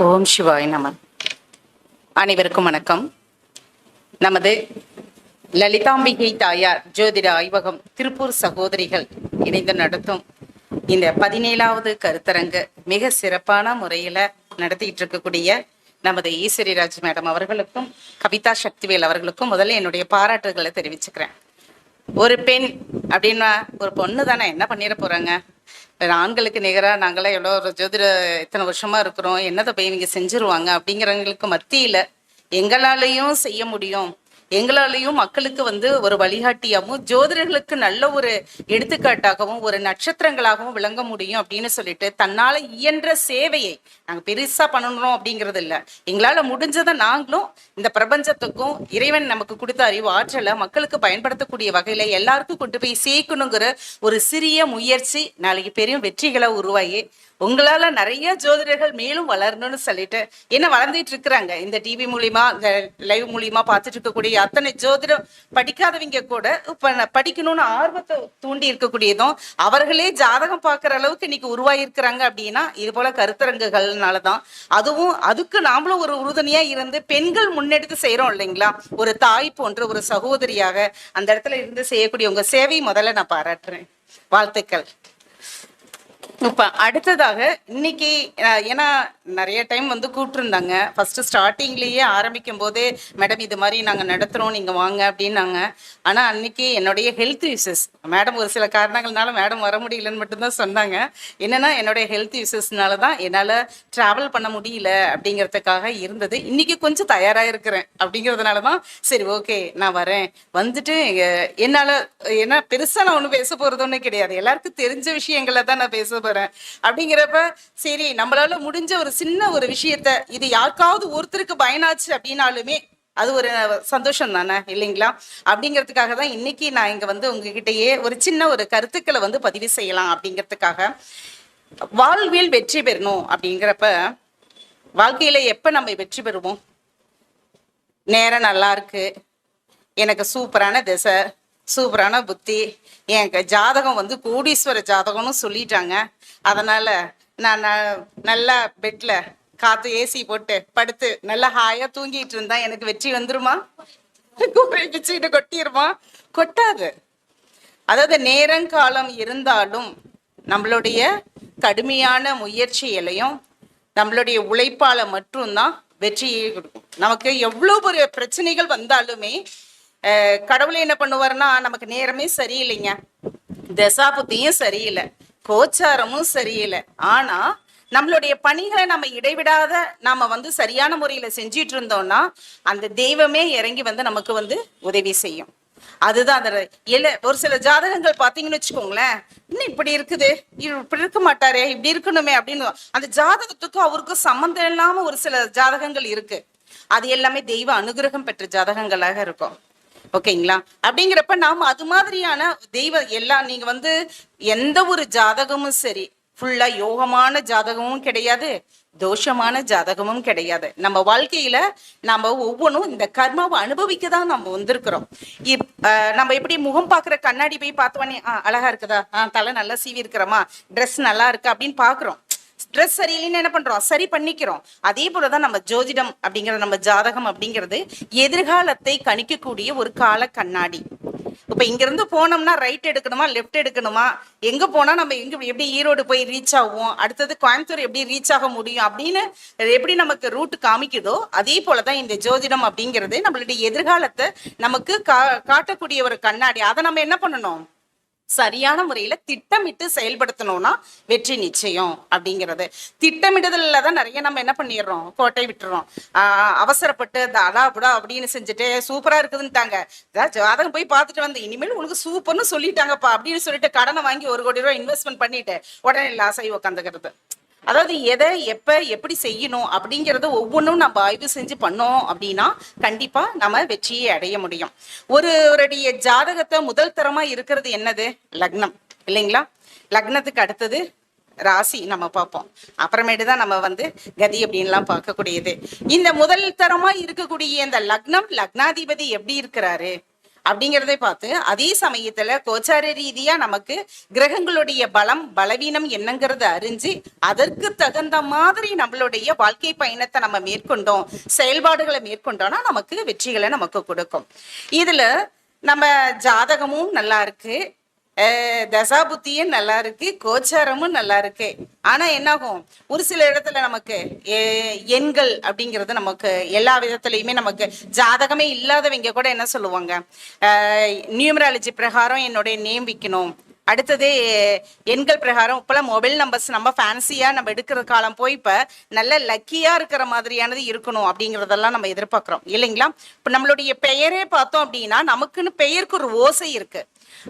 ஓம் சிவாய் நம. அனைவருக்கும் வணக்கம். நமது லலிதாம்பிகை தாயார் ஜோதிட ஆய்வகம் திருப்பூர் சகோதரிகள் இணைந்து நடத்தும் இந்த 17வது கருத்தரங்கு மிக சிறப்பான முறையில் நடத்திட்டு இருக்கக்கூடிய நமது ஈஸ்வரிராஜ் மேடம் அவர்களுக்கும் கவிதா சக்திவேல் அவர்களுக்கும் முதல்ல என்னுடைய பாராட்டுகளை தெரிவிச்சுக்கிறேன். ஒரு பெண் அப்படின்னா ஒரு பொண்ணு தானே, என்ன பண்ணிட போறாங்க? ஆண்களுக்கு நிகராக நாங்களாம் எவ்வளோ ஒரு ஜோதிட இத்தனை வருஷமா இருக்கிறோம், என்னதை போய் இவங்க செஞ்சிருவாங்க அப்படிங்கிறவங்களுக்கு மத்தியில் எங்களாலையும் செய்ய முடியும், எங்களாலையும் மக்களுக்கு ஒரு வழிகாட்டியாகவும் ஜோதிடர்களுக்கு நல்ல ஒரு எடுத்துக்காட்டாகவும் ஒரு நட்சத்திரங்களாகவும் விளங்க முடியும் அப்படின்னு சொல்லிட்டு தன்னால இயன்ற சேவையை நாங்கள் பெருசா பண்ணணும் அப்படிங்கிறது இல்லை, எங்களால் முடிஞ்சதை நாங்களும் இந்த பிரபஞ்சத்துக்கும் இறைவன் நமக்கு கொடுத்த அறிவு ஆற்றலை மக்களுக்கு பயன்படுத்தக்கூடிய வகையில எல்லாருக்கும் கொண்டு போய் சேர்க்கணுங்கிற ஒரு சிறிய முயற்சி நாளைக்கு பெரிய வெற்றிகளை உருவாகி உங்களால நிறைய ஜோதிடர்கள் மேலும் வளரணும்னு சொல்லிட்டு என்ன வளர்ந்துட்டு இருக்கிறாங்க. இந்த டிவி மூலியமா இந்த லைவ் மூலியமா பார்த்துட்டு இருக்கக்கூடிய அத்தனை ஜோதிடம் படிக்காதவங்க கூட இப்ப படிக்கணும்னு ஆர்வத்தை தூண்டி இருக்கக்கூடியதும் அவர்களே ஜாதகம் பார்க்குற அளவுக்கு இன்னைக்கு உருவாயிருக்கிறாங்க. அப்படின்னா இது போல கருத்தரங்குகள்னாலதான். அதுவும் அதுக்கு நாமளும் ஒரு உறுதுணையா இருந்து பெண்கள் முன்னெடுத்து செய்யறோம் இல்லைங்களா, ஒரு தாய் போன்ற ஒரு சகோதரியாக அந்த இடத்துல இருந்து செய்யக்கூடிய உங்க சேவை முதல்ல நான் பாராட்டுறேன். வாழ்த்துக்கள். இப்ப அடுத்ததாக இன்னைக்கு ஏன்னா நிறைய டைம் கூப்பிட்டுருந்தாங்க. ஃபர்ஸ்ட் ஸ்டார்டிங்லேயே ஆரம்பிக்கும் போதே மேடம் இது மாதிரி நாங்கள் நடத்துகிறோம், நீங்கள் வாங்க அப்படின்னாங்க. ஆனால் அன்னைக்கு என்னுடைய ஹெல்த் இஷ்யூஸ், மேடம் ஒரு சில காரணங்கள்னால மேடம் வர முடியலன்னு மட்டும்தான் சொன்னாங்க. என்னென்னா என்னுடைய ஹெல்த் இஷ்யூஸ்னால தான் என்னால் ட்ராவல் பண்ண முடியல அப்படிங்கிறதுக்காக இருந்தது. இன்னைக்கு கொஞ்சம் தயாராக இருக்கிறேன் அப்படிங்கிறதுனால தான் சரி ஓகே நான் வரேன். என்னால் ஏன்னா பெருசாக நான் ஒன்றும் பேச போகிறது ஒன்றும் கிடையாது, எல்லாருக்கும் தெரிஞ்ச விஷயங்களை தான் நான் பேச போறேன். அப்படிங்கிறப்ப சரி நம்மளால முடிஞ்ச ஒரு சின்ன ஒரு விஷயத்த இது யாருக்காவது ஒருத்தருக்கு பயனாச்சு அப்படின்னாலுமே அது ஒரு சந்தோஷம் தானே இல்லைங்களா? அப்படிங்கிறதுக்காக தான் இன்னைக்கு நான் இங்க உங்ககிட்டயே ஒரு சின்ன ஒரு கருத்துக்களை பதிவு செய்யலாம். அப்படிங்கிறதுக்காக வாழ்வில் வெற்றி பெறணும் அப்படிங்கிறப்ப வாழ்க்கையில எப்ப நம்ம வெற்றி பெறுவோம்? நேரம் நல்லா இருக்கு, எனக்கு சூப்பரான திசை, சூப்பரான புத்தி, எனக்கு ஜாதகம் கோடீஸ்வர ஜாதகம்னு சொல்லிட்டாங்க, அதனால நான் நல்லா பெட்ல காத்து ஏசி போட்டு படுத்து நல்லா ஹாயா தூங்கிட்டு இருந்தா எனக்கு வெற்றி வந்துருமா? பிச்சுக்கிட்டு கொட்டிருமா? கொட்டாது. அதாவது நேரங்காலம் இருந்தாலும் நம்மளுடைய கடுமையான முயற்சியிலையும் நம்மளுடைய உழைப்பால மட்டும்தான் வெற்றியை கொடுக்கும். நமக்கு எவ்வளவு ஒரு பிரச்சனைகள் வந்தாலுமே கடவுளை என்ன பண்ணுவாருன்னா, நமக்கு நேரமே சரியில்லைங்க, தசா புத்தியும் சரியில்லை, கோச்சாரமும் சரியில்லை, ஆனா நம்மளுடைய பணிகளை நம்ம இடைவிடாத நாம சரியான முறையில செஞ்சிட்டு இருந்தோம்னா அந்த தெய்வமே இறங்கி நமக்கு உதவி செய்யும். அதுதான் அந்த ஒரு சில ஜாதகங்கள் பாத்தீங்கன்னு வச்சுக்கோங்களேன், இன்னும் இப்படி இருக்குது, இப்படி இருக்க மாட்டாரே, இப்படி இருக்கணுமே அப்படின்னு அந்த ஜாதகத்துக்கும் அவருக்கும் சம்மந்தம் இல்லாம ஒரு சில ஜாதகங்கள் இருக்கு. அது எல்லாமே தெய்வ அனுகிரகம் பெற்ற ஜாதகங்களாக இருக்கும். ஓகேங்களா? அப்படிங்கிறப்ப நாம அது மாதிரியான தெய்வ எல்லாம் நீங்க எந்த ஒரு ஜாதகமும் சரி ஃபுல்லா யோகமான ஜாதகமும் கிடையாது, தோஷமான ஜாதகமும் கிடையாது. நம்ம வாழ்க்கையில நம்ம ஒவ்வொன்றும் இந்த கர்மாவை அனுபவிக்க தான் நம்ம வந்திருக்கிறோம். நம்ம எப்படி முகம் பார்க்குற கண்ணாடி போய் பார்த்தோன்னே அழகா இருக்குதா, தலை நல்லா சீவி இருக்கிறோமா, ட்ரெஸ் நல்லா இருக்கு அப்படின்னு பாக்குறோம். ட்ரெஸ் சரியில்லைன்னு என்ன பண்றோம், சரி பண்ணிக்கிறோம். அதே போலதான் நம்ம ஜோதிடம் அப்படிங்கிறது, நம்ம ஜாதகம் அப்படிங்கிறது எதிர்காலத்தை கணிக்கக்கூடிய ஒரு கால கண்ணாடி. இப்ப இங்க இருந்து போனோம்னா ரைட் எடுக்கணுமா லெஃப்ட் எடுக்கணுமா, எங்க போனா நம்ம எப்படி ஈரோடு போய் ரீச் ஆகும், அடுத்தது கோயம்புத்தூர் எப்படி ரீச் ஆக முடியும் அப்படின்னு எப்படி நமக்கு ரூட் காமிக்குதோ அதே போலதான் இந்த ஜோதிடம் அப்படிங்கிறது நம்மளுடைய எதிர்காலத்தை நமக்கு காட்டக்கூடிய ஒரு கண்ணாடி. அதை நம்ம என்ன பண்ணணும், சரியான முறையில திட்டமிட்டு செயல்படுத்தணும்னா வெற்றி நிச்சயம். அப்படிங்கிறது திட்டமிடுதல்ல தான் நிறைய நம்ம என்ன பண்ணிடுறோம், கோட்டை விட்டுறோம். அவசரப்பட்டு அடாபுடா அப்படின்னு செஞ்சுட்டு சூப்பரா இருக்குதுன்ட்டாங்க, ஜாதகம் போய் பார்த்துட்டு இனிமேல் உனக்கு சூப்பர்னு சொல்லிட்டாங்கப்பா அப்படின்னு சொல்லிட்டு கடனை வாங்கி 1 கோடி ரூபாய் இன்வெஸ்ட்மெண்ட் பண்ணிட்டு உடனே லாஸ் ஆகி உட்காந்துக்கிறது. அதாவது எதை எப்ப எப்படி செய்யணும் அப்படிங்கறத ஒவ்வொன்றும் நம்ம ஆய்வு செஞ்சு பண்ணோம் அப்படின்னா கண்டிப்பா நம்ம வெற்றியை அடைய முடியும். ஒருவருடைய ஜாதகத்தை முதல் தரமா இருக்கிறது என்னது, லக்னம் இல்லைங்களா? லக்னத்துக்கு அடுத்தது ராசி நம்ம பார்ப்போம், அப்புறமேட்டு தான் நம்ம கதி அப்படின்லாம் பார்க்கக்கூடியது. இந்த முதல் தரமா இருக்கக்கூடிய இந்த லக்னம், லக்னாதிபதி எப்படி இருக்கிறாரு அப்படிங்கிறதை பார்த்து அதே சமயத்துல கோச்சார ரீதியா நமக்கு கிரகங்களுடைய பலம் பலவீனம் என்னங்கிறத அறிஞ்சு அதற்கு தகுந்த மாதிரி நம்மளுடைய வாழ்க்கை பயணத்தை நம்ம மேற்கொண்டோம், செயல்பாடுகளை மேற்கொண்டோம்னா நமக்கு வெற்றிகளை நமக்கு கொடுக்கும். இதுல நம்ம ஜாதகமும் நல்லா இருக்கு, தசாபுத்தியும் நல்லா இருக்கு, கோச்சாரமும் நல்லா இருக்கு. ஆனா என்னாகும், ஒரு சில இடத்துல நமக்கு எண்கள் அப்படிங்கிறது நமக்கு எல்லா விதத்துலயுமே நமக்கு ஜாதகமே இல்லாதவங்க கூட என்ன சொல்லுவாங்க, நியூமராலஜி பிரகாரம் என்னுடைய நேம் விற்கணும், அடுத்தது எண்கள் பிரகாரம் இப்பெல்லாம் மொபைல் நம்பர்ஸ் நம்ம ஃபேன்சியா நம்ம எடுக்கிற காலம் போய் இப்ப நல்ல லக்கியா இருக்கிற மாதிரியானது இருக்கணும் அப்படிங்கிறதெல்லாம் நம்ம எதிர்பார்க்கிறோம் இல்லைங்களா. இப்ப நம்மளுடைய பெயரே பார்த்தோம் அப்படின்னா நமக்குன்னு பெயருக்கு ஒரு ஓசை இருக்கு.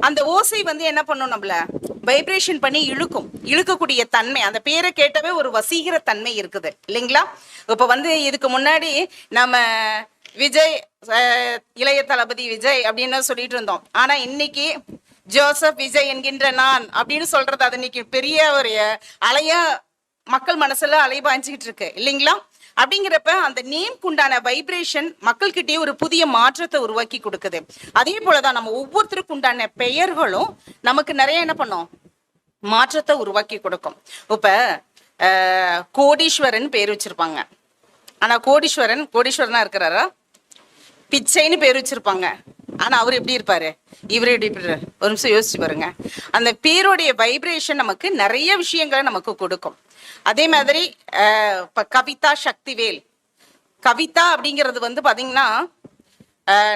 அந்த ஓசை வந்து என்ன பண்ணும், நம்மள வைப்ரேஷன் பண்ணி இழுக்கக்கூடிய தன்மை, அந்த பேரை கேட்டவே ஒரு வசீகர தன்மை இருக்குது இல்லைங்களா. இப்ப வந்து இதுக்கு முன்னாடி நம்ம விஜய், இளைய தளபதி விஜய் அப்படின்னு சொல்லிட்டு இருந்தோம். ஆனா இன்னைக்கு ஜோசப் விஜய் என்கின்ற நான் அப்படின்னு சொல்றது அது இன்னைக்கு பெரிய ஒரு அலையா மக்கள் மனசுல அலைபாய்ஞ்சிக்கிட்டு இருக்கு இல்லைங்களா. அப்படிங்கிறப்ப அந்த நேம்க்கு உண்டான வைப்ரேஷன் மக்கள்கிட்டயே ஒரு புதிய மாற்றத்தை உருவாக்கி கொடுக்குது. அதே போலதான் நம்ம ஒவ்வொருத்தருக்கு உண்டான பெயர்களும் நமக்கு நிறைய என்ன பண்ணும், மாற்றத்தை உருவாக்கி கொடுக்கும். இப்ப கோடீஸ்வரன் பேர் வச்சிருப்பாங்க. ஆனா கோடீஸ்வரனா இருக்கிறாரா? பிச்சைன்னு பேர் வச்சிருப்பாங்க. ஆனா அவர் எப்படி இருப்பாரு, இவரு எப்படி இருப்பாரு? ஒரு நிமிஷம் யோசிச்சு பாருங்க. அந்த பேருடைய வைப்ரேஷன் நமக்கு நிறைய விஷயங்களை நமக்கு கொடுக்கும். அதே மாதிரி இப்ப கவிதா சக்திவேல், கவிதா அப்படிங்கிறது வந்து பாத்தீங்கன்னா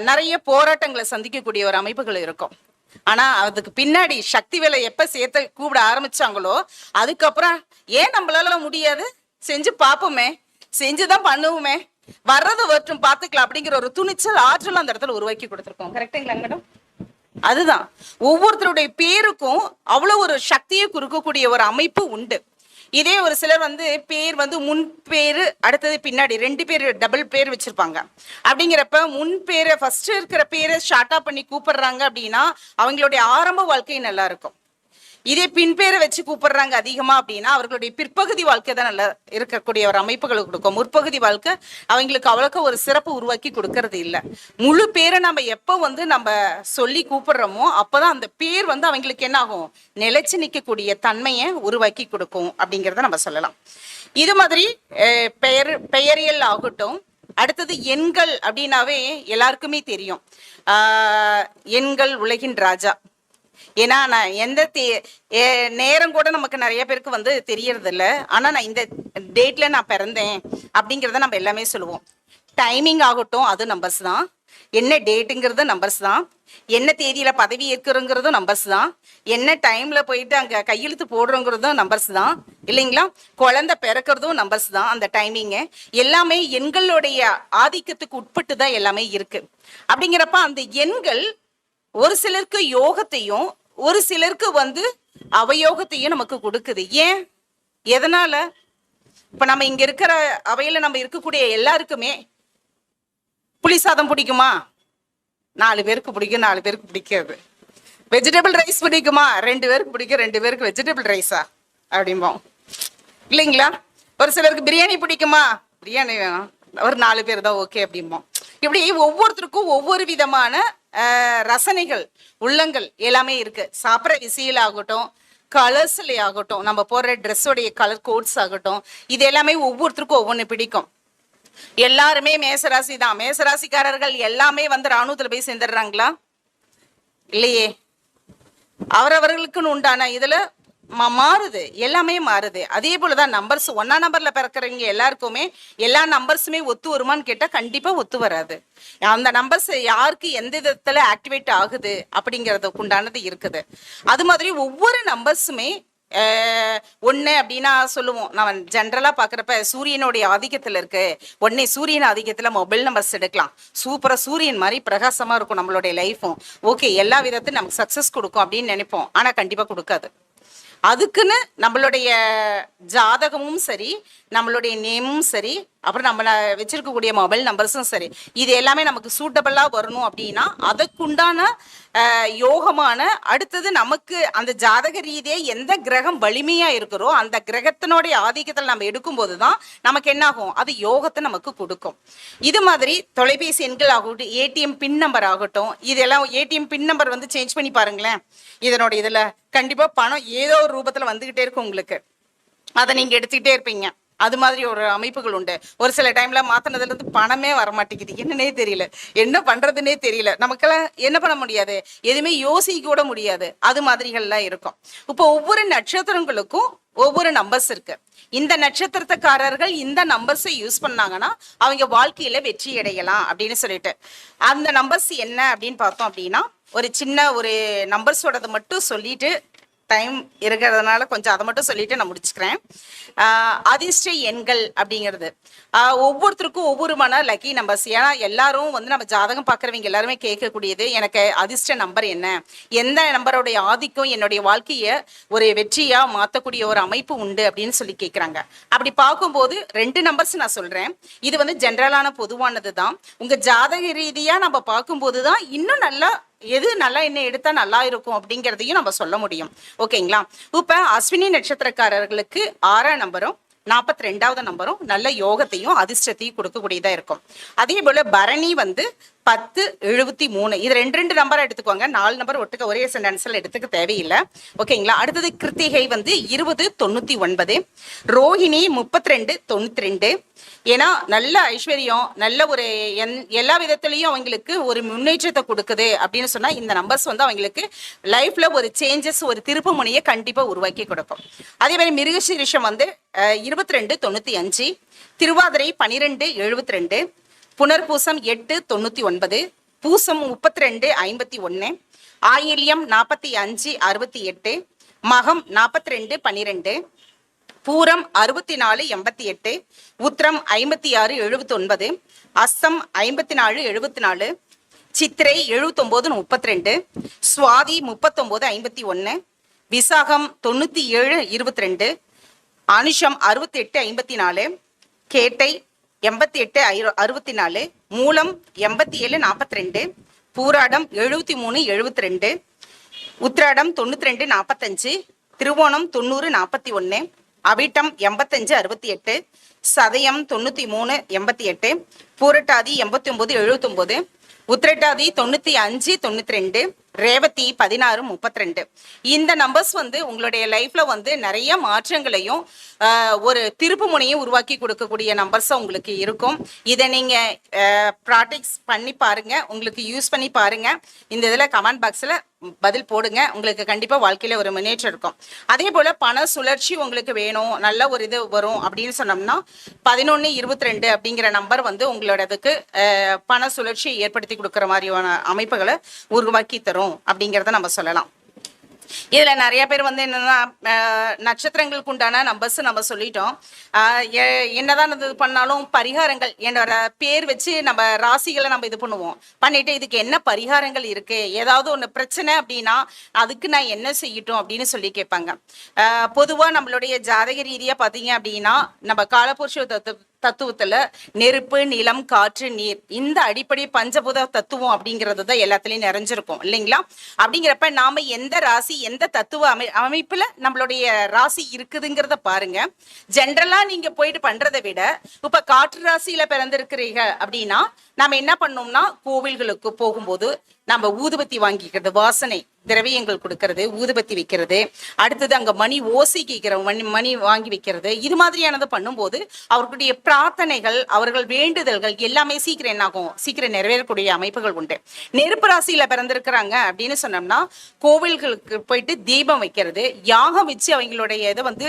நிறைய போராட்டங்களை சந்திக்கக்கூடிய ஒரு அமைப்புகள் இருக்கும். ஆனா அதுக்கு பின்னாடி சக்திவேலை எப்ப சேர்த்து கூப்பிட ஆரம்பிச்சாங்களோ அதுக்கப்புறம் ஏன் நம்மளால முடியாது, செஞ்சு பார்ப்போமே, செஞ்சுதான் பண்ணுவோமே, வர்றது வற்றும் பார்த்துக்கலாம் அப்படிங்கிற ஒரு துணிச்சல் ஆற்றல் அந்த இடத்துல உருவாக்கி கொடுத்துருக்கோம். கரெக்டுங்களா மேடம்? அதுதான் ஒவ்வொருத்தருடைய பேருக்கும் அவ்வளவு ஒரு சக்தியை கொடுக்கக்கூடிய ஒரு அமைப்பு உண்டு. இதே ஒரு சிலர் வந்து பேர் வந்து முன் பேரு அடுத்தது பின்னாடி 2 பேர் டபுள் பேர் வச்சிருப்பாங்க. அப்படிங்கிறப்ப முன் பேரை ஃபர்ஸ்ட் இருக்கிற பேரை ஷார்ட்டா பண்ணி கூப்பிடுறாங்க அப்படின்னா அவங்களுடைய ஆரம்ப வாழ்க்கை நல்லா இருக்கும். இதே பின்பேரை வச்சு கூப்பிடுறாங்க அதிகமா அப்படின்னா அவர்களுடைய பிற்பகுதி வாழ்க்கை தான் நல்லா இருக்கக்கூடிய ஒரு அமைப்புகளை கொடுக்கும். முற்பகுதி வாழ்க்கை அவங்களுக்கு அவ்வளோக்கு ஒரு சிறப்பு உருவாக்கி கொடுக்கறது இல்லை. முழு பேரை நம்ம எப்போ வந்து நம்ம சொல்லி கூப்பிடுறோமோ அப்போதான் அந்த பேர் வந்து அவங்களுக்கு என்ன ஆகும், நிலைச்சு நிற்கக்கூடிய தன்மையை உருவாக்கி கொடுக்கும் அப்படிங்கிறத நம்ம சொல்லலாம். இது மாதிரி பெயரியல் ஆகட்டும். அடுத்தது எண்கள் அப்படின்னாவே எல்லாருக்குமே தெரியும். எண்கள் உலகின் ராஜா. ஏன்னா நான் எந்த நேரம் கூட நமக்கு நிறைய பேருக்கு வந்து தெரியறது இல்லை. ஆனா நான் இந்த டேட்ல நான் பிறந்தேன் அப்படிங்கிறத நம்ம எல்லாமே சொல்லுவோம். டைமிங் ஆகட்டும் அது நம்பர்ஸ் தான், என்ன டேட்டுங்கிறது நம்பர்ஸ் தான், என்ன தேதியில பதவி ஏற்கிறோங்கிறதும் நம்பர்ஸ் தான், என்ன டைம்ல போயிட்டு அங்க கையெழுத்து போடுறோங்கிறதும் நம்பர்ஸ் தான் இல்லைங்களா. குழந்தை பிறக்கிறதும் நம்பர்ஸ் தான். அந்த டைமிங்கு எல்லாமே எண்களுடைய ஆதிக்கத்துக்கு உட்பட்டு தான் எல்லாமே இருக்கு. அப்படிங்கிறப்ப அந்த எண்கள் ஒரு சிலருக்கு யோகத்தையும் ஒரு சிலருக்கு வந்து அவயோகத்தையும் நமக்கு கொடுக்குது. ஏன், எதனால? இப்ப நம்ம இங்க இருக்கிற அவையில நம்ம இருக்கக்கூடிய எல்லாருக்குமே புளி சாதம் பிடிக்குமா? 4 பேருக்கு பிடிக்கும், 4 பேருக்கு பிடிக்காது. வெஜிடபிள் ரைஸ் பிடிக்குமா? 2 பேருக்கு பிடிக்கும், 2 பேருக்கு வெஜிடபிள் ரைஸா அப்படிம்போம் இல்லைங்களா. ஒரு சிலருக்கு பிரியாணி பிடிக்குமா? பிரியாணி வேணும், ஒரு 4 பேர் தான் ஓகே அப்படிம்போம். இப்படி ஒவ்வொருத்தருக்கும் ஒவ்வொரு விதமான ரசனைகள் உள்ளங்கள் எல்லாமே இருக்கு. சாப்பிட்ற விசியல் ஆகட்டும், கலர்ஸ்ல ஆகட்டும், நம்ம போடுற ட்ரெஸ்ஸோடைய கலர் கோட்ஸ் ஆகட்டும், இது எல்லாமே ஒவ்வொருத்தருக்கும் ஒவ்வொன்று பிடிக்கும். எல்லாருமே மேசராசி தான். மேசராசிக்காரர்கள் எல்லாமே வந்து ராணுவத்துல போய் சேர்ந்துடுறாங்களா? இல்லையே. அவரவர்களுக்குன்னு உண்டான இதுல மாறுது, எல்லாமே மாறுது. அதே போலதான் நம்பர்ஸ் 1ஆம் நம்பர்ல பிறக்கிறவங்க எல்லாருக்குமே எல்லா நம்பர்ஸுமே ஒத்து வருமானு கேட்டா கண்டிப்பா ஒத்து வராது. அந்த நம்பர்ஸ் யாருக்கு எந்த விதத்துல ஆக்டிவேட் ஆகுது அப்படிங்கறதுக்கு உண்டானது இருக்குது. அது மாதிரி ஒவ்வொரு நம்பர்ஸுமே 1 அப்படின்னா சொல்லுவோம். நம்ம ஜென்ரலா பாக்குறப்ப சூரியனுடைய ஆதிக்கத்துல இருக்கு, உடனே சூரியன் ஆதிக்கத்துல மொபைல் நம்பர்ஸ் எடுக்கலாம், சூப்பரா சூரியன் மாதிரி பிரகாசமா இருக்கும் நம்மளுடைய லைஃபும், ஓகே எல்லா விதத்தையும் நமக்கு சக்சஸ் கொடுக்கும் அப்படின்னு நினைப்போம். ஆனா கண்டிப்பா கொடுக்காது. அதுக்குன்னு நம்மளுடைய ஜாதகமும் சரி, நம்மளுடைய நேமும் சரி, அப்புறம் நம்ம வச்சிருக்கக்கூடிய மொபைல் நம்பர்ஸும் சரி, இது எல்லாமே நமக்கு சூட்டபிளாக வரணும் அப்படின்னா அதுக்குண்டான யோகமான அடுத்தது நமக்கு அந்த ஜாதக ரீதியாக எந்த கிரகம் வலிமையாக இருக்கிறோ அந்த கிரகத்தினுடைய ஆதிக்கத்தில் நம்ம எடுக்கும்போது தான் நமக்கு என்ன ஆகும், அது யோகத்தை நமக்கு கொடுக்கும். இது மாதிரி தொலைபேசி எண்கள் ஆகட்டும், ஏடிஎம் பின் நம்பர் ஆகட்டும், இதெல்லாம் ஏடிஎம் பின் நம்பர் வந்து சேஞ்ச் பண்ணி பாருங்களேன். இதனோட இதில் கண்டிப்பாக பணம் ஏதோ ஒரு ரூபத்தில் வந்துக்கிட்டே இருக்கும் உங்களுக்கு, அதை நீங்கள் எடுத்துக்கிட்டே இருப்பீங்க. அது மாதிரி ஒரு அமைப்புகள் உண்டு. ஒரு சில டைம்ல மாத்தினதுல இருந்து பணமே வரமாட்டேங்குது, என்னன்னே தெரியல, என்ன பண்றதுன்னே தெரியல, நமக்கெல்லாம் என்ன பண்ண முடியாது, எதுவுமே யோசிக்க கூட முடியாது. அது மாதிரிகள்லாம் இருக்கும். இப்போ ஒவ்வொரு நட்சத்திரங்களுக்கும் ஒவ்வொரு நம்பர்ஸ் இருக்கு. இந்த நட்சத்திரத்துக்காரர்கள் இந்த நம்பர்ஸை யூஸ் பண்ணாங்கன்னா அவங்க வாழ்க்கையில வெற்றி அடையலாம் அப்படின்னு சொல்லிட்டு, அந்த நம்பர்ஸ் என்ன அப்படின்னு பார்த்தோம் அப்படின்னா, ஒரு சின்ன ஒரு நம்பர்ஸோடது மட்டும் சொல்லிட்டு டைம் இருக்கிறதுனால கொஞ்சம் அதை மட்டும் சொல்லிட்டு நான் முடிச்சுக்கிறேன். அதிர்ஷ்ட எண்கள் அப்படிங்கிறது ஒவ்வொருத்தருக்கும் ஒவ்வொரு லக்கி நம்பர்ஸ். ஏன்னா எல்லாரும் வந்து நம்ம ஜாதகம் பார்க்குறவங்க எல்லாருமே கேட்கக்கூடியது, எனக்கு அதிர்ஷ்ட நம்பர் என்ன, எந்த நம்பருடைய ஆதிக்கம் என்னுடைய வாழ்க்கையை ஒரு வெற்றியாக மாற்றக்கூடிய ஒரு அமைப்பு உண்டு அப்படின்னு சொல்லி கேட்குறாங்க. அப்படி பார்க்கும்போது 2 நம்பர்ஸ் நான் சொல்கிறேன். இது வந்து ஜென்ரலான பொதுவானது தான். உங்கள் ஜாதக ரீதியாக நம்ம பார்க்கும்போது தான் இன்னும் நல்லா எது நல்லா என்ன எடுத்தா நல்லா இருக்கும் அப்படிங்கிறதையும் நம்ம சொல்ல முடியும். ஓகேங்களா? இப்ப அஸ்வினி நட்சத்திரக்காரர்களுக்கு 6ஆம் நம்பரும் 42வது நம்பரும் நல்ல யோகத்தையும் அதிர்ஷ்டத்தையும் கொடுக்கக்கூடியதா இருக்கும். அதே போல பரணி வந்து 1073. இது 2 நம்பரை எடுத்துக்கோங்க, 4 நம்பர் ஒட்டுக்க ஒரே சென்டென்ஸ்ல எடுத்துக்க தேவையில்லை. ஓகேங்களா? அடுத்தது கிருத்திகை வந்து 2099, ரோஹிணி 3292. ஏன்னா நல்ல ஐஸ்வர்யம், நல்ல ஒரு எல்லா விதத்திலையும் அவங்களுக்கு ஒரு முன்னேற்றத்தை கொடுக்குது அப்படின்னு சொன்னா இந்த நம்பர்ஸ் வந்து அவங்களுக்கு லைஃப்ல ஒரு சேஞ்சஸ், ஒரு திருப்பு முனையை கண்டிப்பா உருவாக்கி கொடுக்கும். அதே மாதிரி மிருகசீரிஷம் வந்து 2295, திருவாதிரை 1272, புனர்பூசம் 899, பூசம் 3251, ஆயில்யம் 4568, மகம் 4212, பூரம் 6488, உத்திரம் 5679, அஸ்தம் 5474, சித்திரை 7932, சுவாதி 3951, விசாகம் 9722, அனுஷம் 6854, கேட்டை 8864, மூலம் 8742, பூராடம் 7372, உத்திராடம் 9245, திருவோணம் 9041, அவிட்டம் 8568, சதயம் 9388, பூரட்டாதி 8979, உத்திரட்டாதி 9592, ரேவதி 1632. இந்த நம்பர்ஸ் வந்து உங்களுடைய லைஃப்ல வந்து நிறைய மாற்றங்களையும் ஒரு திருப்பு முனையும் உருவாக்கி கொடுக்கக்கூடிய நம்பர்ஸா உங்களுக்கு இருக்கும். இதை நீங்க ப்ராக்டிஸ் பண்ணி பாருங்க, உங்களுக்கு யூஸ் பண்ணி பாருங்க. இந்த இதுல கமெண்ட் பாக்ஸ்ல பதில் போடுங்க, உங்களுக்கு கண்டிப்பா வாழ்க்கையில ஒரு முன்னேற்றம் இருக்கும். அதே போல பண சுழற்சி உங்களுக்கு வேணும், நல்ல ஒரு இது வரும் அப்படின்னு சொன்னோம்னா 1122 அப்படிங்கிற நம்பர் வந்து உங்களோடதுக்கு பண சுழற்சியை ஏற்படுத்தி கொடுக்குற மாதிரியான அமைப்புகளை உருவாக்கி தரும் அப்படிங்கிறத நம்ம சொல்லலாம். இதுல நிறைய பேர் வந்து என்னன்னா நட்சத்திரங்களுக்கு உண்டான நம்பர்ஸ் நம்ம சொல்லிட்டோம். என்னதான் இது பண்ணாலும் பரிகாரங்கள் என்னோட பேர் வச்சு நம்ம ராசிகளை நம்ம இது பண்ணுவோம், பண்ணிட்டு இதுக்கு என்ன பரிகாரங்கள் இருக்கு, ஏதாவது ஒன்று பிரச்சனை அப்படின்னா அதுக்கு நான் என்ன செய்யட்டும் அப்படின்னு சொல்லி கேட்பாங்க. பொதுவா நம்மளுடைய ஜாதக ரீதியா பாத்தீங்க அப்படின்னா நம்ம காலபுருஷ தத்துவத்துல நெருப்பு, நிலம், காற்று, நீர், இந்த அடிப்படை பஞ்சபூத தத்துவம் அப்படிங்கிறது தான் எல்லாத்துலயும் நிறைஞ்சிருக்கும் இல்லைங்களா? அப்படிங்கிறப்ப நாம எந்த ராசி எந்த தத்துவ அமைப்புல நம்மளுடைய ராசி இருக்குதுங்கிறத பாருங்க. ஜென்ரலா நீங்க போயிட்டு பண்றதை விட இப்ப காற்று ராசியில பிறந்திருக்கிறீங்க அப்படின்னா நாம என்ன பண்ணோம்னா கோவில்களுக்கு போகும்போது நம்ம ஊதுபத்தி வாங்கிக்கிறது, வாசனை திரவியங்கள் கொடுக்கறது, ஊதுபத்தி வைக்கிறது, அடுத்தது அங்க மணி ஓசை கேட்கிற மணி வாங்கி வைக்கிறது, இது மாதிரியானது பண்ணும்போது அவர்களுடைய பிரார்த்தனைகள், அவர்கள் வேண்டுதல்கள் எல்லாமே சீக்கிரம் என்னாகும், சீக்கிரம் நிறைவேறக்கூடிய அமைப்புகள் உண்டு. நெருப்பு ராசியில பிறந்திருக்கிறாங்க அப்படின்னு சொன்னோம்னா கோவில்களுக்கு போயிட்டு தீபம் வைக்கிறது, யாகம் வச்சு அவங்களுடைய இதை வந்து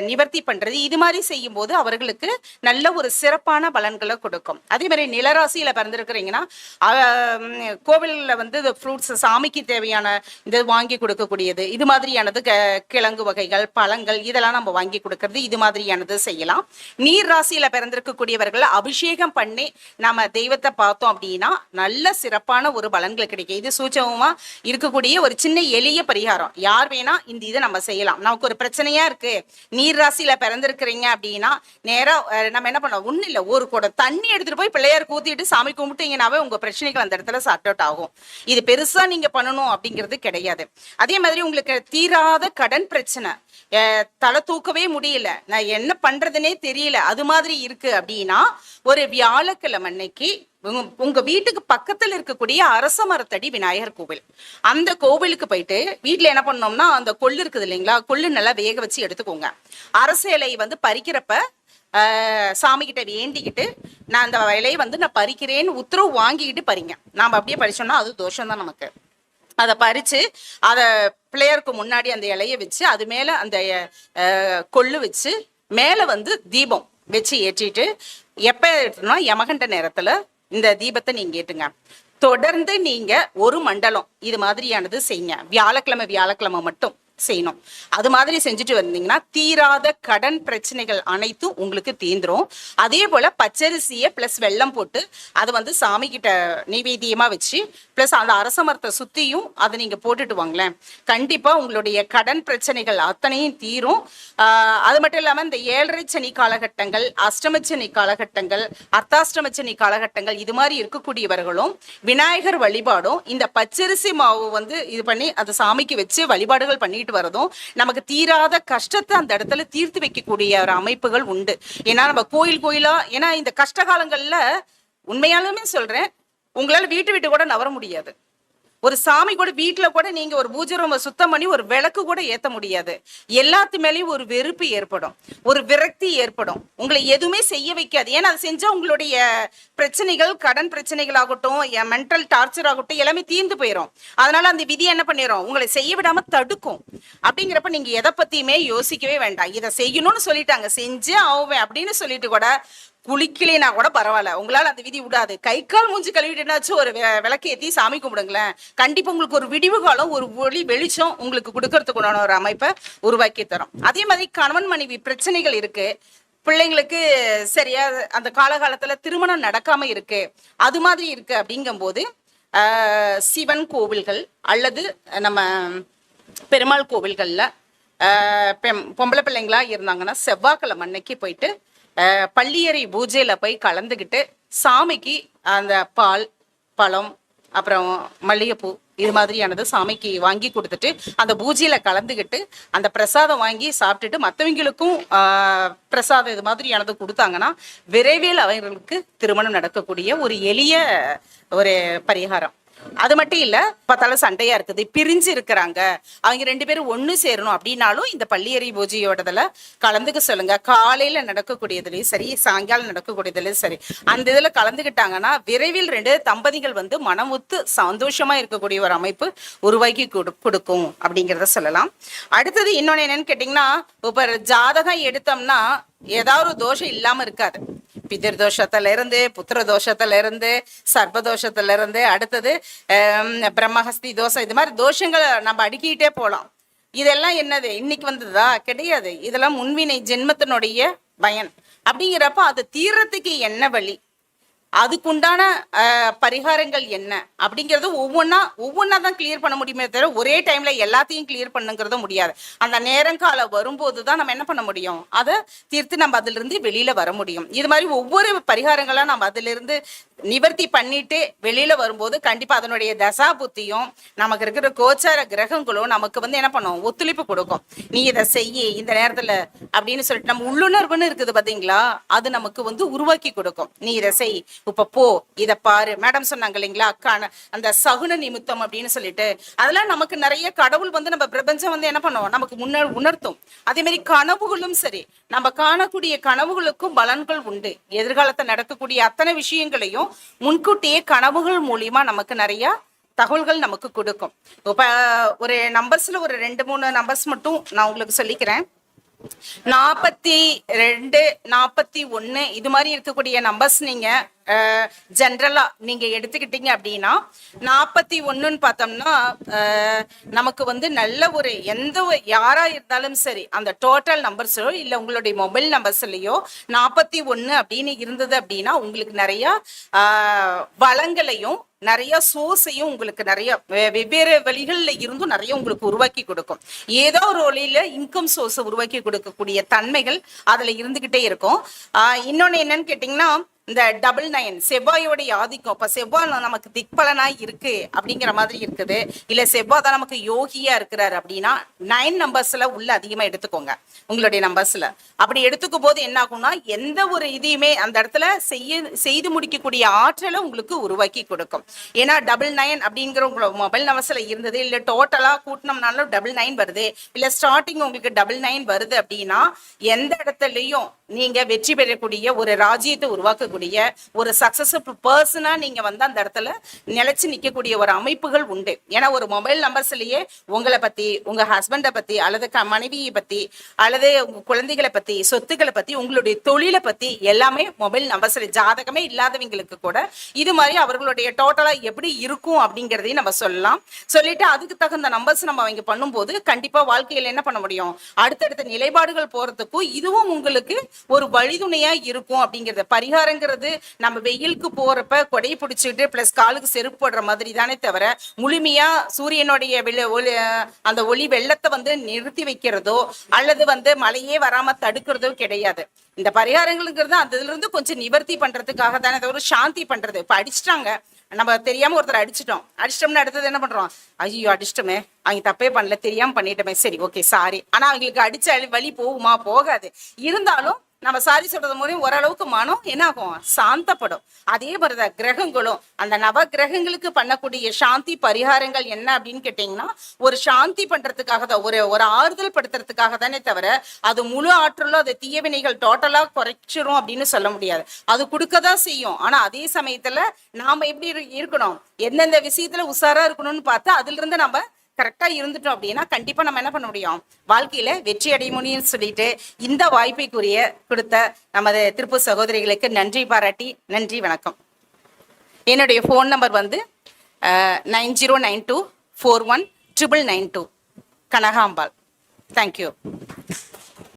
நிவர்த்தி பண்றது, இது மாதிரி செய்யும் போது அவர்களுக்கு நல்ல ஒரு சிறப்பான பலன்களை கொடுக்கும். அதே மாதிரி நிலராசியில பிறந்திருக்கிறீங்கன்னா கோவில் டிசம்பர்ல வந்து இந்த ஃப்ரூட்ஸ் சாமிக்கு தேவையான இது வாங்கி கொடுக்கக்கூடியது, இது மாதிரியானது கிழங்கு வகைகள், பழங்கள் இதெல்லாம் நம்ம வாங்கி கொடுக்கறது, இது மாதிரியானது செய்யலாம். நீர் ராசியில பிறந்திருக்கக்கூடியவர்கள் அபிஷேகம் பண்ணி நம்ம தெய்வத்தை பார்த்தோம் அப்படின்னா நல்ல சிறப்பான ஒரு பலன்கள் கிடைக்கும். இது சூட்சமா இருக்கக்கூடிய ஒரு சின்ன எளிய பரிகாரம். யார் வேணா இந்த இதை நம்ம செய்யலாம். நமக்கு ஒரு பிரச்சனையா இருக்கு, நீர் ராசியில பிறந்திருக்கிறீங்க அப்படின்னா நேரா நம்ம என்ன பண்ணோம், ஒண்ணு இல்ல, ஒரு குடம் தண்ணி எடுத்துட்டு போய் பிள்ளையார் ஊத்திட்டு சாமி கும்பிட்டீங்கன்னாவே உங்க பிரச்சனைகள் அந்த இடத்துல சார்ட் அவுட் ஆகும். இது பெருசா நீங்க பண்ணணும் அப்படிங்கிறது கிடையாது. அதே மாதிரி உங்களுக்கு தீராத கடன் பிரச்சனை, தலை தூக்கவே முடியல, நான் என்ன பண்றதுனே தெரியல, அது மாதிரி இருக்கு அப்படின்னா ஒரு வியாழக்கிழமை அன்னைக்கு உங்க வீட்டுக்கு பக்கத்துல இருக்கக்கூடிய அரச மரத்தடி விநாயகர் கோவில், அந்த கோவிலுக்கு போயிட்டு வீட்டுல என்ன பண்ணோம்னா அந்த கொள்ளு இருக்குது இல்லைங்களா, கொள்ளு நல்லா வேக வச்சு எடுத்துக்கோங்க. அரச இலை வந்து பறிக்கிறப்ப சாமி கிட்ட வேண்டிக்கிட்டு நான் அந்த இலையை வந்து நான் பறிக்கிறேன்னு உத்தரவு வாங்கிக்கிட்டு பறிங்க. நாம அப்படியே பறிச்சோம்னா அது தோஷம் தான் நமக்கு. அதை பறிச்சு அதை பிள்ளையாருக்கு முன்னாடி அந்த இலைய வச்சு அது மேல அந்த கொள்ளு வச்சு மேல வந்து தீபம் வச்சு ஏற்றிட்டு எப்ப ஏற்றணும்னா யமகண்ட நேரத்துல இந்த தீபத்தை நீங்க ஏற்றுங்க. தொடர்ந்து நீங்க ஒரு மண்டலம் இது மாதிரியானது செய்யுங்க. வியாழக்கிழமை மட்டும் செய்யணும். அது மாதிரி செஞ்சுட்டு வந்தீங்கன்னா தீராத கடன் பிரச்சனைகள் அனைத்தும் உங்களுக்கு தீந்துரும். அதே போல பச்சரிசியை பிளஸ் வெல்லம் போட்டு அதை வந்து சாமி கிட்ட நைவேத்தியமா வச்சு பிளஸ் அந்த அரச மரத்தை சுத்தியும் அதை நீங்க போட்டுட்டு வாங்களேன், கண்டிப்பா உங்களுடைய கடன் பிரச்சனைகள் அத்தனையும் தீரும். அது மட்டும் இல்லாம இந்த 7.5 சனி காலகட்டங்கள், அஷ்டமச்சனி காலகட்டங்கள், அர்த்தாஷ்டமச்சனி காலகட்டங்கள் இது மாதிரி இருக்கக்கூடியவர்களும் விநாயகர் வழிபாடும் இந்த பச்சரிசி மாவு வந்து இது பண்ணி அதை சாமிக்கு வச்சு வழிபாடுகள் பண்ணிட்டு வரதும் நமக்கு தீராத கஷ்டத்தை அந்த இடத்துல தீர்த்து வைக்கக்கூடிய ஒரு அமைப்புகள் உண்டு. ஏன்னா நம்ம கோயிலா, ஏன்னா இந்த கஷ்ட காலங்கள்ல உண்மையாலுமே சொல்றேன், உங்களால வீட்டு கூட நவர முடியாது. ஒரு சாமி கூட வீட்டுல கூட நீங்க ஒரு பூஜை ரூம சுத்தம் பண்ணி ஒரு விளக்கு கூட ஏத்த முடியாது. எல்லாத்து மேலேயும் ஒரு வெறுப்பு ஏற்படும், ஒரு விரக்தி ஏற்படும், உங்களை எதுவுமே செய்ய வைக்காது. ஏன்னா அது செஞ்சா உங்களுடைய பிரச்சனைகள், கடன் பிரச்சனைகள் ஆகட்டும், மென்டல் டார்ச்சர் ஆகட்டும் எல்லாமே தீர்ந்து போயிடும். அதனால அந்த விதி என்ன பண்ணிடும், உங்களை செய்ய விடாம தடுக்கும். அப்படிங்கிறப்ப நீங்க எதை பத்தியுமே யோசிக்கவே வேண்டாம். இதை செய்யணும்னு சொல்லிட்டாங்க, செஞ்சே ஆவேன் அப்படின்னு சொல்லிட்டு கூட குளிக்கலைனா கூட பரவாயில்ல, உங்களால அந்த விதி விடாது. கை கால் மூஞ்சி கழுவிட்டுனாச்சும் ஒரு விளக்கு ஏற்றி சாமி கும்பிடுங்களேன், கண்டிப்பா உங்களுக்கு ஒரு விடிவு காலம், ஒரு ஒளி வெளிச்சம் உங்களுக்கு கொடுக்கறதுக்குண்டான ஒரு அமைப்பை உருவாக்கி தரும். அதே மாதிரி கணவன் மனைவி பிரச்சனைகள் இருக்கு, பிள்ளைங்களுக்கு சரியா அந்த காலகாலத்துல திருமணம் நடக்காம இருக்கு, அது மாதிரி இருக்கு அப்படிங்கும்போது சிவன் கோவில்கள் அல்லது நம்ம பெருமாள் கோவில்கள்ல பொம்பளை பிள்ளைங்களா இருந்தாங்கன்னா செவ்வாய்க்கிழமை அன்னைக்கு போயிட்டு பள்ளியறை பூஜையில போய் கலந்துக்கிட்டு சாமிக்கு அந்த பால், பழம், அப்புறம் மல்லிகைப்பூ இது மாதிரியானது சாமிக்கு வாங்கி கொடுத்துட்டு அந்த பூஜையில கலந்துக்கிட்டு அந்த பிரசாதம் வாங்கி சாப்பிட்டுட்டு மற்றவங்களுக்கும் பிரசாதம் இது மாதிரியானது கொடுத்தாங்கன்னா விரைவில் அவர்களுக்கு திருமணம் நடக்கக்கூடிய ஒரு எளிய ஒரு பரிகாரம். அது மட்டும் இல்ல, பார்த்தாலும் சண்டையா இருக்குது, பிரிஞ்சு இருக்கிறாங்க, அவங்க 2 பேரும் ஒண்ணு சேரணும் அப்படின்னாலும் இந்த பள்ளியறை பூஜையோடதுல கலந்துக்க சொல்லுங்க. காலையில நடக்கக்கூடியதுலயும் சரி, சாயங்காலம் நடக்கக்கூடியதுலயும் சரி, அந்த இதுல கலந்துக்கிட்டாங்கன்னா விரைவில் 2 தம்பதிகள் வந்து மனமுத்து சந்தோஷமா இருக்கக்கூடிய ஒரு அமைப்பு உருவாக்கி கொடுக்கும் அப்படிங்கிறத சொல்லலாம். அடுத்தது இன்னொன்னு என்னன்னு கேட்டீங்கன்னா, இப்ப ஜாதகம் எடுத்தோம்னா ஏதாவது ஒரு தோஷம் இல்லாம இருக்காது. பிதிர் தோஷத்துல இருந்து, புத்திர தோஷத்துல இருந்து, சர்ப்பதோஷத்துல இருந்து, அடுத்தது பிரம்மஹஸ்தி தோஷம், இது மாதிரி தோஷங்களை நம்ம அடுக்கிட்டே போலாம். இதெல்லாம் என்னது இன்னைக்கு வந்ததா? கிடையாது. இதெல்லாம் முன்வினை ஜென்மத்தினுடைய பயன். அப்படிங்கிறப்ப அது தீர்றதுக்கு என்ன வழி, அதுக்குண்டான பரிகாரங்கள் என்ன அப்படிங்கிறது ஒவ்வொன்னா தான் கிளியர் பண்ண முடியுமே தவிர ஒரே டைம்ல எல்லாத்தையும் கிளியர் பண்ணுங்கிறத முடியாது. அந்த நேரங்காலம் வரும்போது தான் நம்ம என்ன பண்ண முடியும், அதை தீர்த்து நம்ம அதுல இருந்து வெளியில வர முடியும். இது மாதிரி ஒவ்வொரு பரிகாரங்களா நம்ம அதுல இருந்து நிவர்த்தி பண்ணிட்டு வெளியில வரும்போது கண்டிப்பா அதனுடைய தசா புத்தியும் நமக்கு இருக்கிற கோச்சார கிரகங்களும் நமக்கு வந்து என்ன பண்ணும், ஒத்துழைப்பு கொடுக்கும். நீ இதை செய்ய இந்த நேரத்துல அப்படின்னு சொல்லிட்டு நம்ம உள்ளுணர்வுன்னு இருக்குது பாத்தீங்களா, அது நமக்கு வந்து உருவாக்கி கொடுக்கும். நீ இதை செய், இப்ப போ, இதை பாரு. மேடம் சொன்னாங்க இல்லைங்களா, அந்த சகுன நிமித்தம் அப்படின்னு சொல்லிட்டு, அதெல்லாம் நமக்கு நிறைய கடவுள் வந்து நம்ம பிரபஞ்சம் வந்து என்ன பண்ணுவோம், நமக்கு உணர்த்தும். அதே மாதிரி கனவுகளும் சரி, நம்ம காணக்கூடிய கனவுகளுக்கும் பலன்கள் உண்டு. எதிர்காலத்தை நடக்கக்கூடிய அத்தனை விஷயங்களையும் முன்கூட்டியே கனவுகள் மூலியமா நமக்கு நிறைய தகவல்கள் நமக்கு கொடுக்கும். இப்ப ஒரு நம்பர்ஸ்ல ஒரு 2-3 நம்பர்ஸ் மட்டும் நான் உங்களுக்கு சொல்லிக்கிறேன். 42, 41 இது மாதிரி இருக்கக்கூடிய நம்பர்ஸ் நீங்க ஜென்ரலா நீங்க எடுத்துக்கிட்டீங்க அப்படின்னா 41ன்னு பார்த்தோம்னா நமக்கு வந்து நல்ல ஒரு யாரா இருந்தாலும் சரி அந்த டோட்டல் நம்பர்ஸோ இல்லை உங்களுடைய மொபைல் நம்பர்ஸ்லயோ 41 அப்படின்னு இருந்தது அப்படின்னா உங்களுக்கு நிறைய வளங்களையும் நிறைய சோர்ஸையும் உங்களுக்கு நிறைய வெவ்வேறு வழிகளில் இருந்தும் நிறைய உங்களுக்கு உருவாக்கி கொடுக்கும். ஏதோ ஒரு வழியில இன்கம் சோர்ஸை உருவாக்கி கொடுக்கக்கூடிய தன்மைகள் அதுல இருந்துகிட்டே இருக்கும். இன்னொன்னு என்னன்னு கேட்டீங்கன்னா இந்த 99 செவ்வாயோடைய ஆதிக்கம். இப்ப செவ்வாய் நமக்கு திக்பலனா இருக்கு அப்படிங்கிற மாதிரி இருக்குது, இல்ல செவ்வாய் தான் நமக்கு யோகியா இருக்கிறாரு அப்படின்னா 9 நம்பர்ஸ்ல உள்ள அதிகமா எடுத்துக்கோங்க உங்களுடைய நம்பர்ஸ்ல. அப்படி எடுத்துக்கும் போது என்ன ஆகும்னா எந்த ஒரு இதையுமே அந்த இடத்துல செய்து முடிக்கக்கூடிய ஆற்றலை உங்களுக்கு உருவாக்கி கொடுக்கும். ஏன்னா 99 அப்படிங்கிற உங்களோட மொபைல் நம்பர்ஸ்ல இருந்தது இல்ல டோட்டலா கூட்டினோம்னாலும் 99 வருது, இல்ல ஸ்டார்டிங் உங்களுக்கு 99 வருது அப்படின்னா எந்த இடத்துலயும் நீங்க வெற்றி பெறக்கூடிய ஒரு ராஜ்யத்தை உருவாக்கக்கூடிய ஒரு சக்சஸ்ஃபுல் பர்சனா நீங்க வந்து அந்த இடத்துல நிலைச்சு நிற்கக்கூடிய ஒரு அமைப்புகள் உண்டு. ஏன்னா ஒரு மொபைல் நம்பர்ஸ்லயே உங்களை பத்தி, உங்க ஹஸ்பண்டை பத்தி, அல்லது மனைவியை பத்தி, அல்லது உங்க குழந்தைகளை பத்தி, சொத்துக்களை பத்தி, உங்களுடைய தொழிலை பத்தி எல்லாமே மொபைல் நம்பர்ஸ்ல. ஜாதகமே இல்லாதவங்களுக்கு கூட இது மாதிரி அவர்களுடைய டோட்டலா எப்படி இருக்கும் அப்படிங்கிறதையும் நம்ம சொல்லலாம். சொல்லிட்டு அதுக்கு தகுந்த நம்பர்ஸ் நம்ம அவங்க பண்ணும்போது கண்டிப்பா வாழ்க்கையில என்ன பண்ண முடியும், அடுத்தடுத்த நிலைப்பாடுகள் போறதுக்கும் இதுவும் உங்களுக்கு ஒரு வழிதுணையா இருக்கும் அப்படிங்கறது. பரிகாரங்கிறது நம்ம வெயிலுக்கு போறப்ப கொடை பிடிச்சிட்டு பிளஸ் காலுக்கு செருப்பு போடுற மாதிரி தானே தவிர முழுமையா சூரியனுடைய அந்த ஒளி வெள்ளத்தை வந்து நிறுத்தி வைக்கிறதோ அல்லது வந்து மழையே வராம தடுக்கிறதோ கிடையாது. இந்த பரிகாரங்களுங்கிறது அதுல இருந்து கொஞ்சம் நிவர்த்தி பண்றதுக்காக தானே தவிர சாந்தி பண்றது. இப்ப அடிச்சிட்டாங்க, நம்ம தெரியாம ஒருத்தர் அடிச்சிட்டோம்னா அடுத்தது என்ன பண்றோம், ஐயோ அடிச்சிட்டோமே, அவங்க தப்பே பண்ணல, தெரியாம பண்ணிட்டோமே, சரி ஓகே சாரி. ஆனா அவங்களுக்கு அடிச்ச வழி போகுமா, போகாது. இருந்தாலும் நம்ம சாரி சொல்றது மூலம் ஓரளவுக்கு மனம் என்ன ஆகும், சாந்தப்படும். அதே மாதிரிதான் கிரகங்களும் அந்த நவ கிரகங்களுக்கு பண்ணக்கூடிய சாந்தி பரிகாரங்கள் என்ன அப்படின்னு கேட்டீங்கன்னா ஒரு சாந்தி பண்றதுக்காக தான், ஒரு ஆறுதல் படுத்துறதுக்காக தானே தவிர அது முழு ஆற்றலும் அது தீயவினைகள் டோட்டலா குறைச்சிரும் அப்படின்னு சொல்ல முடியாது. அது கொடுக்கதான் செய்யும். ஆனா அதே சமயத்துல நாம எப்படி இருக்கணும், எந்தெந்த விஷயத்துல உஷாரா இருக்கணும்னு பார்த்து அதுல இருந்து நம்ம கரெக்டா இருந்துட்டோம் அப்படின்னா கண்டிப்பா நம்ம என்ன பண்ண முடியும், வாழ்க்கையில வெற்றி அடைய முடியும்னு சொல்லிட்டு இந்த வாய்ப்பைக்குரிய கொடுத்த நமது திருப்பூர் சகோதரிகளுக்கு நன்றி பாராட்டி நன்றி வணக்கம். என்னுடைய ஃபோன் நம்பர் வந்து 9092419992 கனகாம்பாள். தேங்க்யூ.